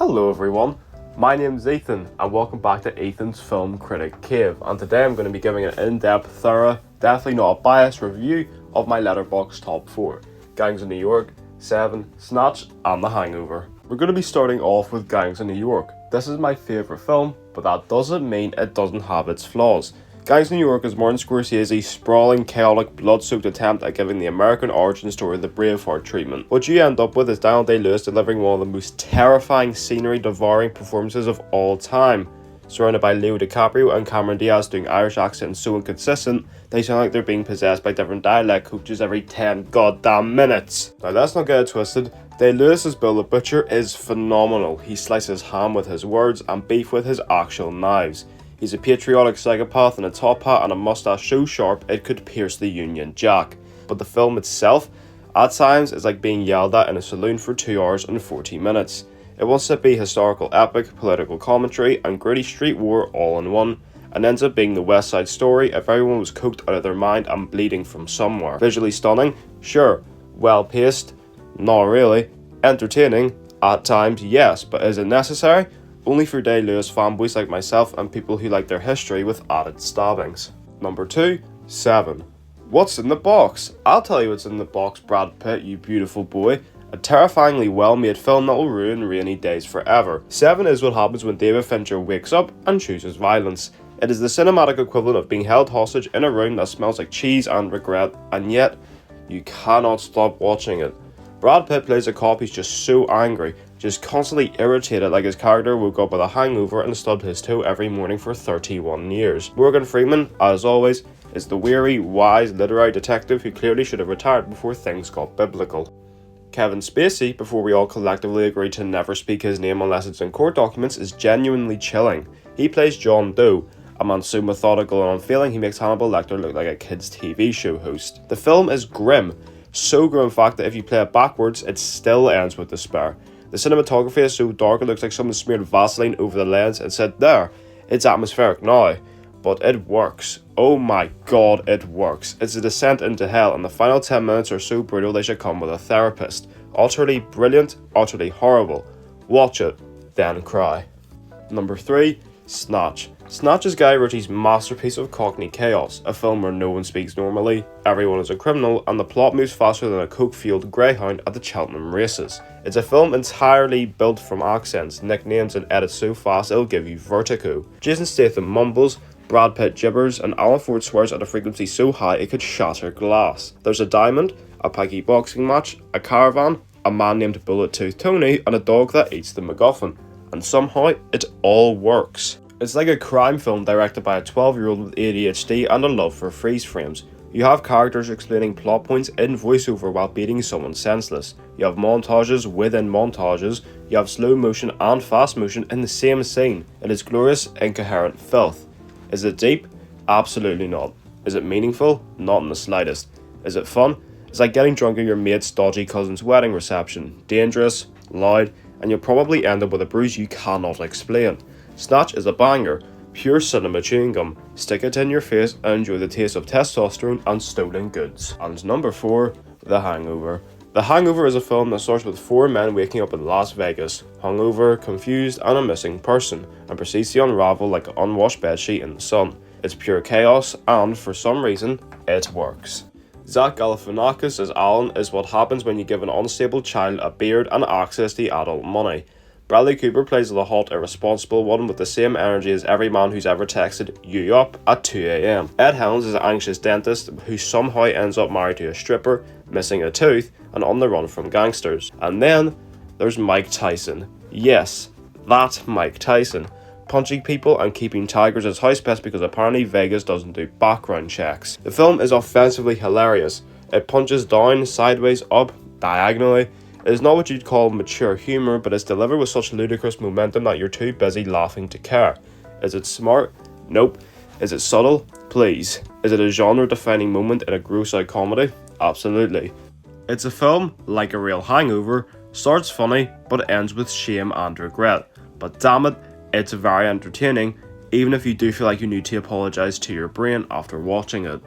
Hello everyone, my name is Ethan and welcome back to Ethan's Film Critic Cave, and today I'm going to be giving an in-depth, thorough, definitely not a biased review of my LetterBoxd top 4, Gangs of New York, Seven, Snatch and The Hangover. We're going to be starting off with Gangs of New York. This is my favourite film, but that doesn't mean it doesn't have its flaws. Gangs of New York is Martin Scorsese's sprawling, chaotic, blood-soaked attempt at giving the American origin story the Braveheart treatment. What you end up with is Daniel Day-Lewis delivering one of the most terrifying, scenery-devouring performances of all time, surrounded by Leo DiCaprio and Cameron Diaz doing Irish accents so inconsistent they sound like they're being possessed by different dialect coaches every 10 goddamn minutes. Now let's not get it twisted. Day-Lewis as Bill the Butcher is phenomenal. He slices ham with his words and beef with his actual knives. He's a patriotic psychopath in a top hat and a mustache so sharp it could pierce the Union Jack. But the film itself, at times, is like being yelled at in a saloon for 2 hours and 40 minutes. It wants to be historical epic, political commentary, and gritty street war all in one, and ends up being the West Side Story if everyone was coked out of their mind and bleeding from somewhere. Visually stunning? Sure. Well paced? Not really. Entertaining? At times, yes, but is it necessary? Only for Day-Lewis fanboys like myself and people who like their history with added stabbings. Number 2, Seven. What's in the box? I'll tell you what's in the box, Brad Pitt, you beautiful boy. A terrifyingly well-made film that will ruin rainy days forever. Seven is what happens when David Fincher wakes up and chooses violence. It is the cinematic equivalent of being held hostage in a room that smells like cheese and regret, and yet you cannot stop watching it. Brad Pitt plays a cop who's just so angry, just constantly irritated like his character woke up with a hangover and stubbed his toe every morning for 31 years. Morgan Freeman, as always, is the weary, wise, literary detective who clearly should have retired before things got biblical. Kevin Spacey, before we all collectively agree to never speak his name unless it's in court documents, is genuinely chilling. He plays John Doe, a man so methodical and unfailing he makes Hannibal Lecter look like a kids' TV show host. The film is grim, so grim in fact that if you play it backwards, it still ends with despair. The cinematography is so dark it looks like someone smeared Vaseline over the lens and said, "There, it's atmospheric now." But it works. Oh my god, it works. It's a descent into hell, and the final 10 minutes are so brutal they should come with a therapist. Utterly brilliant, utterly horrible. Watch it, then cry. Number 3, Snatch. Snatch is Guy Ritchie's masterpiece of Cockney chaos, a film where no one speaks normally, everyone is a criminal, and the plot moves faster than a coke-fueled greyhound at the Cheltenham races. It's a film entirely built from accents, nicknames, and edits so fast it'll give you vertigo. Jason Statham mumbles, Brad Pitt gibbers, and Alan Ford swears at a frequency so high it could shatter glass. There's a diamond, a pikey boxing match, a caravan, a man named Bullet Tooth Tony, and a dog that eats the MacGuffin. And somehow, it all works. It's like a crime film directed by a 12-year-old with ADHD and a love for freeze frames. You have characters explaining plot points in voiceover while beating someone senseless. You have montages within montages. You have slow motion and fast motion in the same scene. It is glorious, incoherent filth. Is it deep? Absolutely not. Is it meaningful? Not in the slightest. Is it fun? It's like getting drunk at your mate's dodgy cousin's wedding reception. Dangerous, loud, and you'll probably end up with a bruise you cannot explain. Snatch is a banger, pure cinema chewing gum. Stick it in your face and enjoy the taste of testosterone and stolen goods. And number 4, The Hangover. The Hangover is a film that starts with 4 men waking up in Las Vegas, hungover, confused, and a missing person, and proceeds to unravel like an unwashed bedsheet in the sun. It's pure chaos, and for some reason, it works. Zach Galifianakis as Alan is what happens when you give an unstable child a beard and access to adult money. Bradley Cooper plays the hot, irresponsible one with the same energy as every man who's ever texted "you up" at 2 a.m. Ed Helms is an anxious dentist who somehow ends up married to a stripper, missing a tooth, and on the run from gangsters. And then there's Mike Tyson. Yes, that Mike Tyson. Punching people and keeping tigers as house pets because apparently Vegas doesn't do background checks. The film is offensively hilarious. It punches down, sideways, up, diagonally. It is not what you'd call mature humour, but it's delivered with such ludicrous momentum that you're too busy laughing to care. Is it smart? Nope. Is it subtle? Please. Is it a genre-defining moment in a gross-out comedy? Absolutely. It's a film, like a real hangover, starts funny, but ends with shame and regret. But damn it, it's very entertaining, even if you do feel like you need to apologise to your brain after watching it.